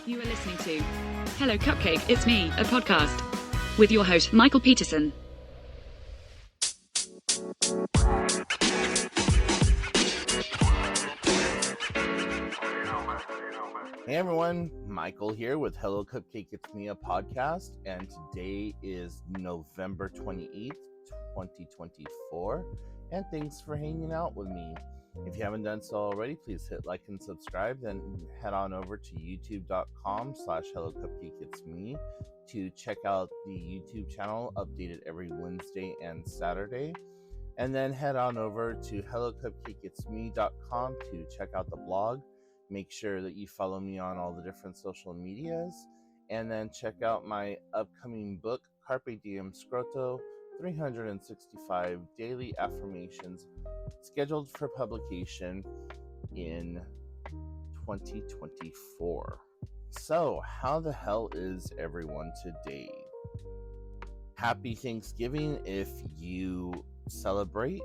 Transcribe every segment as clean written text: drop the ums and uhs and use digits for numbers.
You are listening to Hello Cupcake, It's Me, a podcast with your host, Michael Peterson. Hey everyone, Michael here with Hello Cupcake, It's Me, a podcast, and today is November 28th, 2024, and thanks for hanging out with me. If you haven't done so already, please hit like and subscribe, then head on over to youtube.com/hellocupcakeitsme to check out the YouTube channel updated every Wednesday and Saturday, and then head on over to hellocupcakeitsme.com to check out the blog. Make sure that you follow me on all the different social medias, and then check out my upcoming book, Carpe Diem Scroto, 365 Daily Affirmations, scheduled for publication in 2024. So, how the hell is everyone today? Happy Thanksgiving if you celebrate,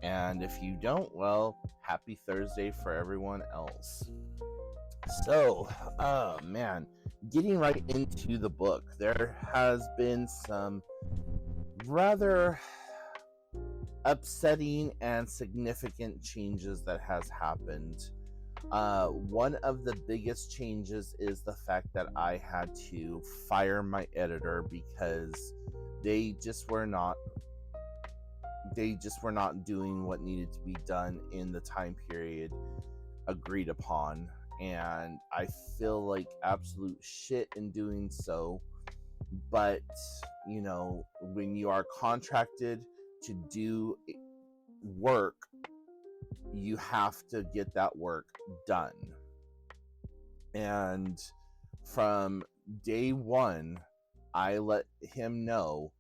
and if you don't, well, happy Thursday for everyone else. So, getting right into the book, there has been some rather upsetting and significant changes that has happened. One of the biggest changes is the fact that I had to fire my editor because they just were not doing what needed to be done in the time period agreed upon, and I feel like absolute shit in doing so. But you know, when you are contracted to do work, you have to get that work done. And from day one, I let him know,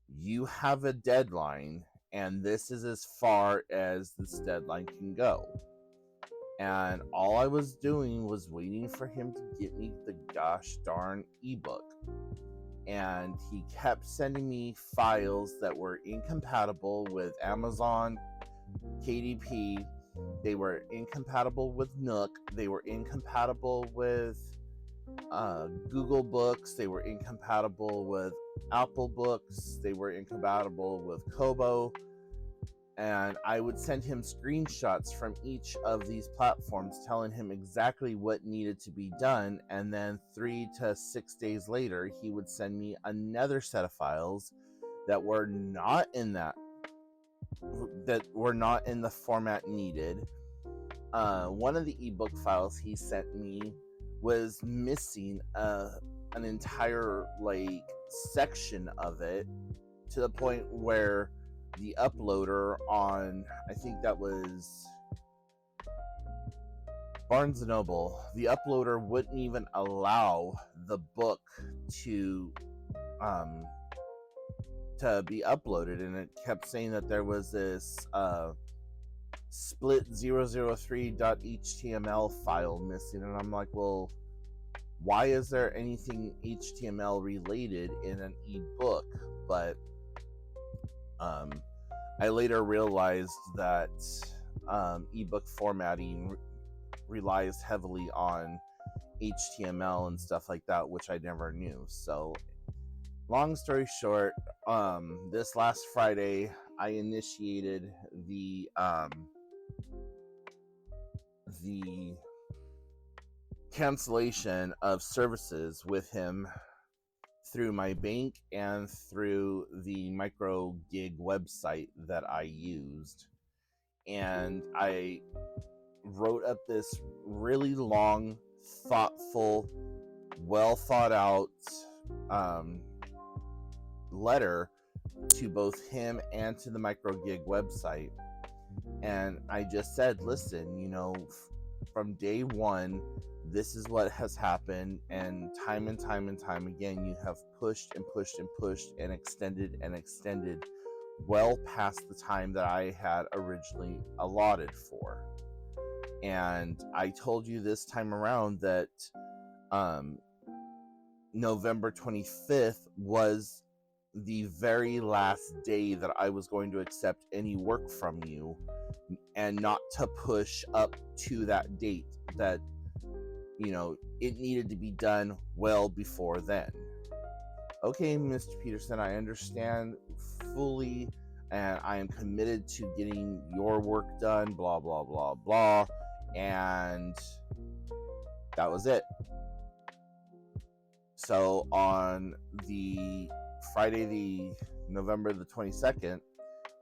you have a deadline, and this is as far as this deadline can go. And all I was doing was waiting for him to get me the gosh darn ebook. And he kept sending me files that were incompatible with Amazon KDP. They were incompatible with Nook. They were incompatible with Google Books. They were incompatible with Apple Books. They were incompatible with Kobo. And I would send him screenshots from each of these platforms telling him exactly what needed to be done. And then 3 to 6 days later, he would send me another set of files that were not in the format needed. One of the ebook files he sent me was missing an entire section of it, to the point where the uploader on, I think that was Barnes & Noble, the uploader wouldn't even allow the book to be uploaded, and it kept saying that there was this split 003.html file missing. And I'm like, well, why is there anything HTML related in an ebook? But I later realized that ebook formatting relies heavily on HTML and stuff like that, which I never knew. So, long story short, this last Friday, I initiated the cancellation of services with him through my bank and through the micro gig website that I used. And I wrote up this really long, thoughtful, well thought out letter to both him and to the micro gig website. And I just said, listen, you know, from day one, this is what has happened, and time again, you have pushed and extended well past the time that I had originally allotted for. And I told you this time around that November 25th was the very last day that I was going to accept any work from you, and not to push up to that date, that it needed to be done well before then. Okay, Mr. Peterson, I understand fully, and I am committed to getting your work done, blah, blah, blah, blah. And that was it. So on the Friday, the November the 22nd,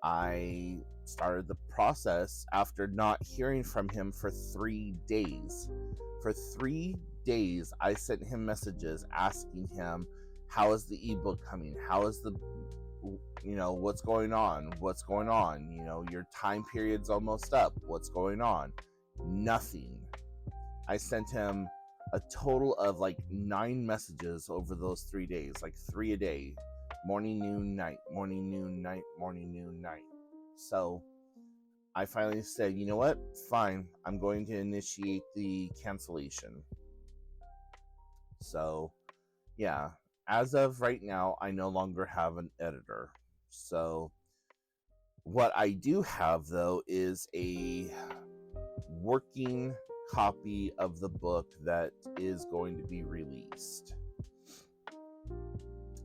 I started the process after not hearing from him for 3 days. For 3 days, I sent him messages asking him, how is the ebook coming? How is the, what's going on? What's going on? Your time period's almost up. What's going on? Nothing. I sent him a total of like 9 messages over those 3 days, like 3 a day. Morning, noon, night, morning, noon, night, morning, noon, night. So I finally said, you know what? Fine. I'm going to initiate the cancellation. So, yeah. As of right now, I no longer have an editor. So what I do have, though, is a working copy of the book that is going to be released.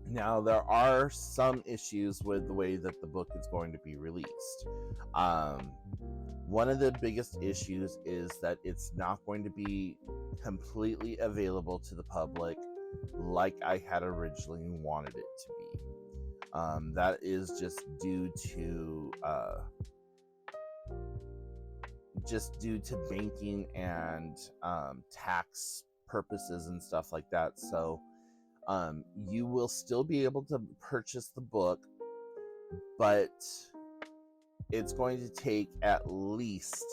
Now, there are some issues with the way that the book is going to be released. One of the biggest issues is that it's not going to be completely available to the public like I had originally wanted it to be. That is just due to banking and tax purposes and stuff like that. So you will still be able to purchase the book, but it's going to take at least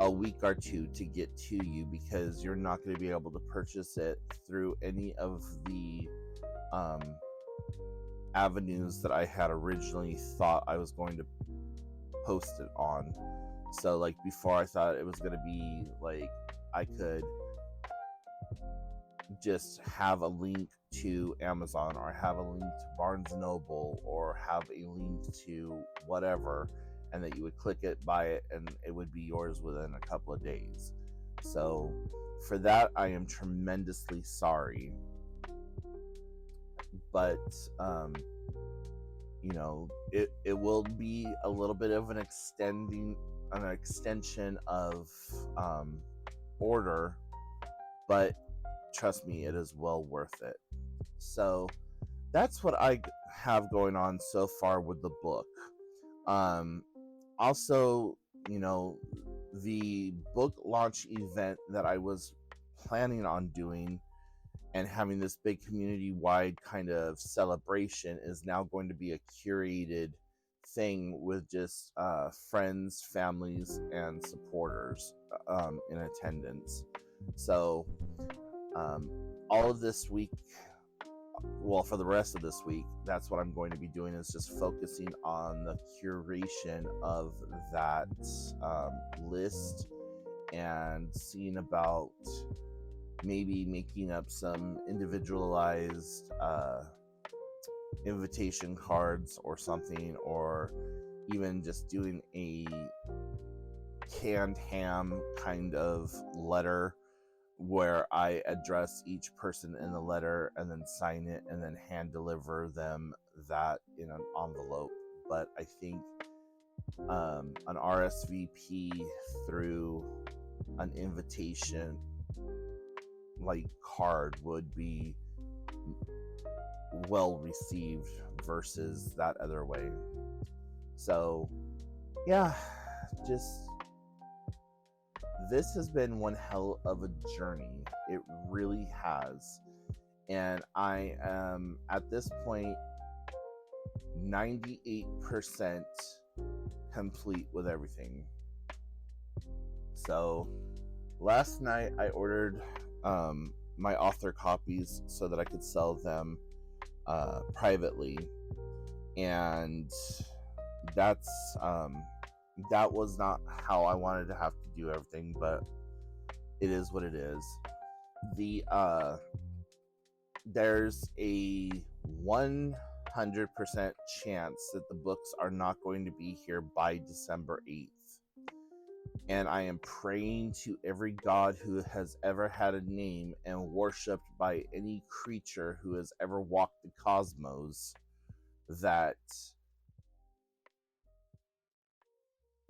a week or two to get to you, because you're not going to be able to purchase it through any of the avenues that I had originally thought I was going to post it on. So like before, I thought it was going to be like I could just have a link to Amazon, or have a link to Barnes & Noble, or have a link to whatever, and that you would click it, buy it, and it would be yours within a couple of days. So for that, I am tremendously sorry. But it will be a little bit of an extension of order, but trust me, it is well worth it. So that's what I have going on so far with the book. Also, the book launch event that I was planning on doing and having this big community-wide kind of celebration is now going to be a curated thing with just friends, families, and supporters in attendance. So all of this week, well, for the rest of this week, that's what I'm going to be doing, is just focusing on the curation of that list, and seeing about maybe making up some individualized invitation cards or something, or even just doing a canned ham kind of letter where I address each person in the letter and then sign it and then hand deliver them that in an envelope. But I think an RSVP through an invitation like card would be well received versus that other way. So yeah, just this has been one hell of a journey. It really has. And I am at this point 98% complete with everything. So last night I ordered my author copies so that I could sell them privately, and that's that was not how I wanted to have to do everything, but it is what it is. There's a 100% chance that the books are not going to be here by December 8th. And I am praying to every god who has ever had a name and worshipped by any creature who has ever walked the cosmos that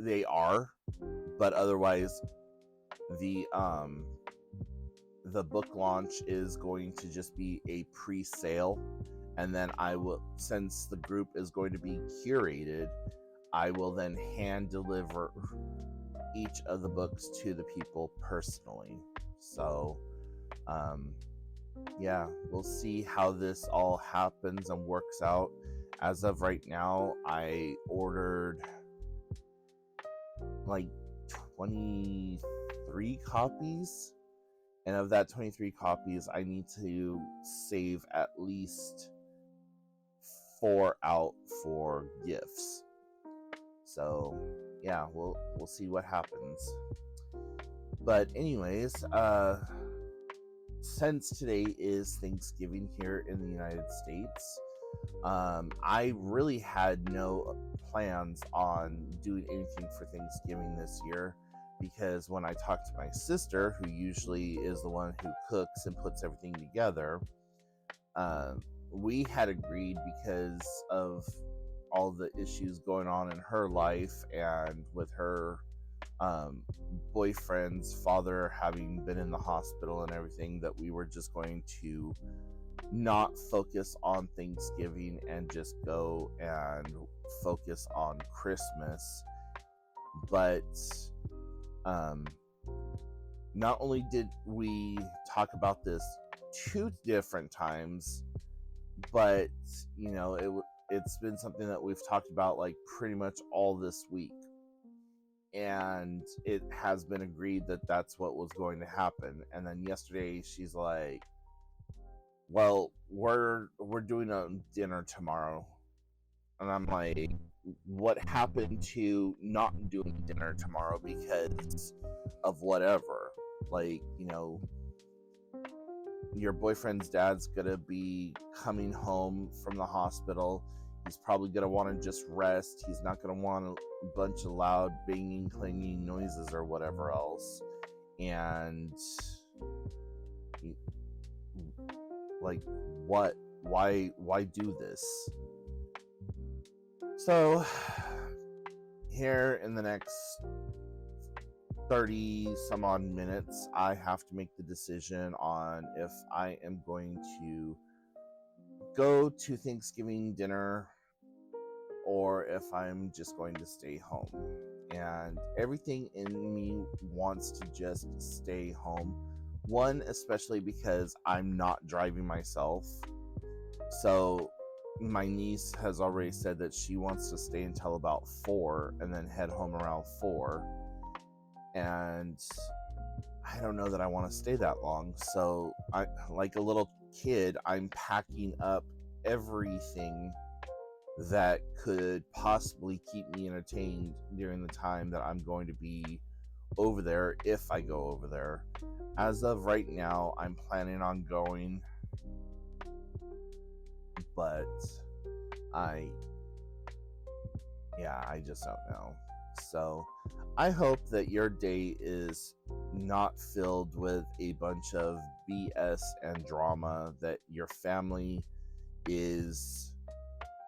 they are, but otherwise the book launch is going to just be a pre-sale, and then I will, since the group is going to be curated, I will then hand deliver each of the books to the people personally. So yeah, we'll see how this all happens and works out. As of right now, I ordered like 23 copies, and of that 23 copies, I need to save at least 4 out for gifts. So yeah, we'll see what happens. But anyways, since today is Thanksgiving here in the United States, I really had no plans on doing anything for Thanksgiving this year, because when I talked to my sister, who usually is the one who cooks and puts everything together, we had agreed, because of all the issues going on in her life and with her boyfriend's father having been in the hospital and everything, that we were just going to not focus on Thanksgiving and just go and focus on Christmas. But not only did we talk about this 2 different times, but you know, it's been something that we've talked about like pretty much all this week, and it has been agreed that that's what was going to happen. And then yesterday she's like, well, we're doing a dinner tomorrow. And I'm like, what happened to not doing dinner tomorrow because of whatever? Like, you know, your boyfriend's dad's gonna be coming home from the hospital. He's probably gonna want to just rest. He's not gonna want a bunch of loud banging, clanging noises or whatever else. And like, what? Why do this? So here in the next 30 some odd minutes, I have to make the decision on if I am going to go to Thanksgiving dinner or if I'm just going to stay home. And everything in me wants to just stay home. One, especially because I'm not driving myself. So my niece has already said that she wants to stay until about 4 and then head home around 4. And I don't know that I want to stay that long. So I, like a little kid, I'm packing up everything that could possibly keep me entertained during the time that I'm going to be over there, if I go over there. As of right now, I'm planning on going, but I just don't know. So I hope that your day is not filled with a bunch of BS and drama, that your family is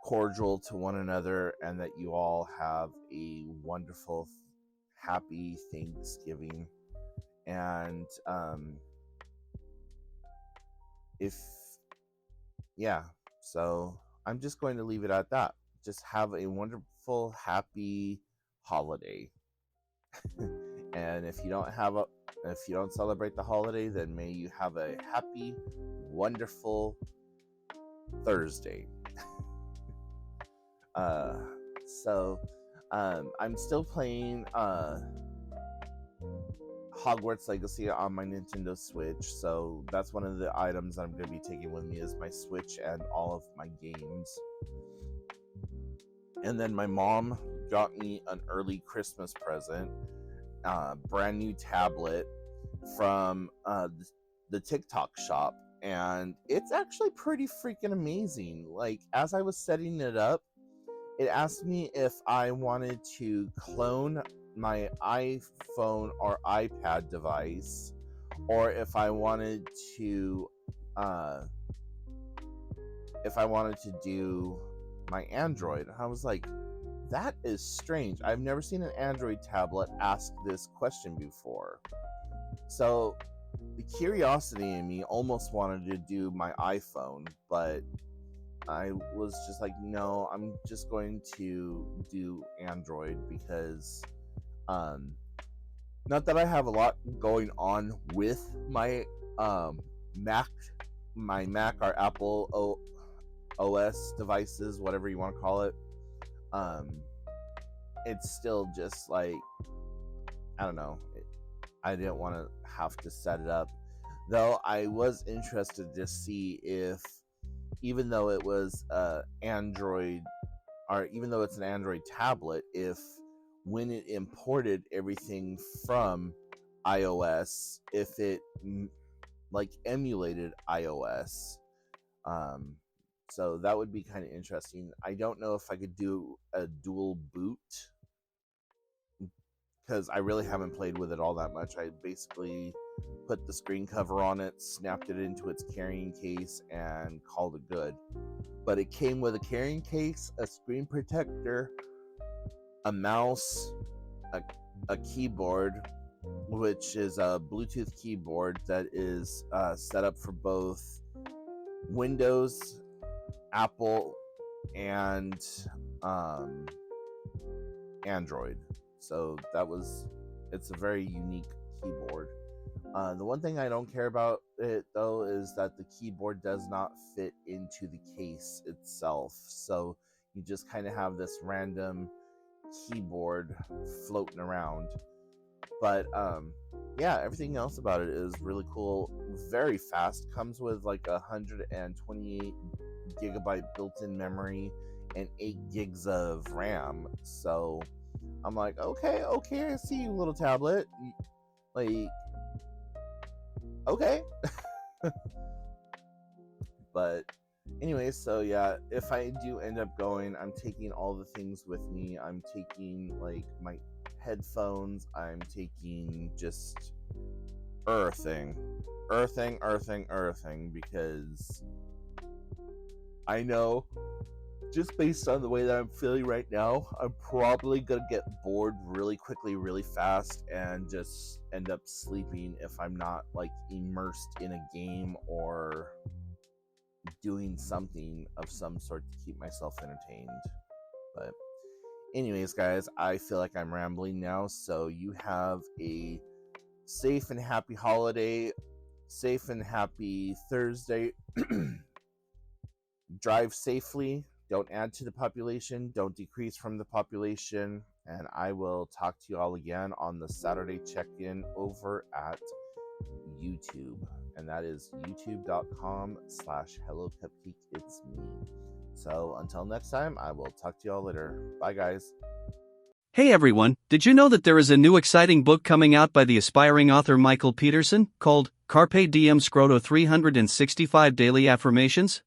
cordial to one another, and that you all have a wonderful, happy Thanksgiving. And so I'm just going to leave it at that. Just have a wonderful, happy holiday. And if you don't celebrate the holiday, then may you have a happy, wonderful Thursday. I'm still playing Hogwarts Legacy on my Nintendo Switch, so that's one of the items I'm going to be taking with me, is my Switch and all of my games. And then my mom got me an early Christmas present, brand new tablet from the TikTok shop, and it's actually pretty freaking amazing. Like, as I was setting it up, it asked me if I wanted to clone my iPhone or iPad device, or if I wanted to do my Android. I was like, that is strange. I've never seen an Android tablet ask this question before. So the curiosity in me almost wanted to do my iPhone, but I was just like, no, I'm just going to do Android because not that I have a lot going on with my Mac or Apple OS devices, whatever you want to call it. It's still just like, I don't know, I didn't want to have to set it up, though I was interested to see if, even though it was Android, or even though it's an Android tablet, if when it imported everything from iOS, if it like emulated iOS. So that would be kind of interesting. I don't know if I could do a dual boot, because I really haven't played with it all that much. I basically put the screen cover on it, snapped it into its carrying case, and called it good. But it came with a carrying case, a screen protector, a mouse, a keyboard, which is a Bluetooth keyboard that is set up for both Windows, Apple, and Android. So it's a very unique keyboard. The one thing I don't care about it, though, is that the keyboard does not fit into the case itself. So you just kind of have this random keyboard floating around. But yeah, everything else about it is really cool. Very fast. Comes with like 128 gigabyte built-in memory and 8 gigs of RAM. So I'm like, okay, I see you, little tablet. Like, okay. But anyway, so yeah, if I do end up going, I'm taking all the things with me. I'm taking like my headphones. I'm taking just earthing, because I know, just based on the way that I'm feeling right now, I'm probably gonna get bored really quickly, really fast, and just end up sleeping if I'm not like immersed in a game or doing something of some sort to keep myself entertained. But anyways, guys, I feel like I'm rambling now, so you have a safe and happy holiday, safe and happy Thursday. Drive safely. Don't add to the population. Don't decrease from the population. And I will talk to you all again on the Saturday check-in over at YouTube. And that is youtube.com/hellocupcakeitsme. So until next time, I will talk to you all later. Bye, guys. Hey everyone, did you know that there is a new exciting book coming out by the aspiring author Michael Peterson, called Carpe Diem Scroto 365 Daily Affirmations?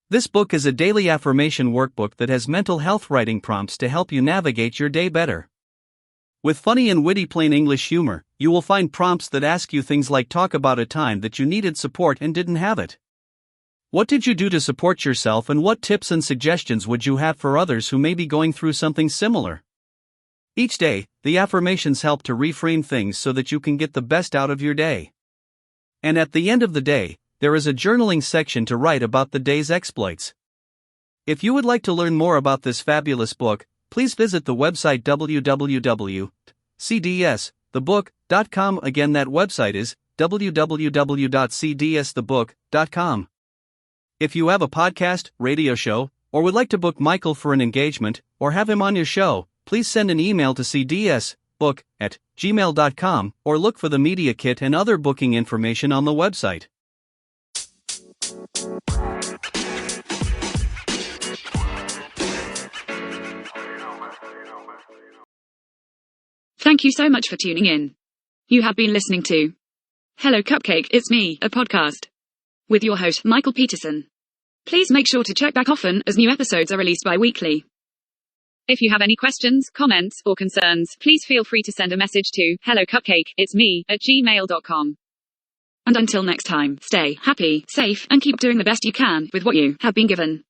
This book is a daily affirmation workbook that has mental health writing prompts to help you navigate your day better. With funny and witty plain English humor, you will find prompts that ask you things like, talk about a time that you needed support and didn't have it. What did you do to support yourself, and what tips and suggestions would you have for others who may be going through something similar? Each day, the affirmations help to reframe things so that you can get the best out of your day. And at the end of the day, there is a journaling section to write about the day's exploits. If you would like to learn more about this fabulous book, please visit the website www.cdsthebook.com. Again, that website is www.cdsthebook.com. If you have a podcast, radio show, or would like to book Michael for an engagement, or have him on your show, please send an email to cdsbook@gmail.com, or look for the media kit and other booking information on the website. Thank you so much for tuning in. You have been listening to Hello Cupcake, It's Me, a podcast with your host, Michael Peterson. Please make sure to check back often, as new episodes are released bi-weekly. If you have any questions, comments, or concerns, please feel free to send a message to hellocupcakeitsme@gmail.com. And until next time, stay happy, safe, and keep doing the best you can with what you have been given.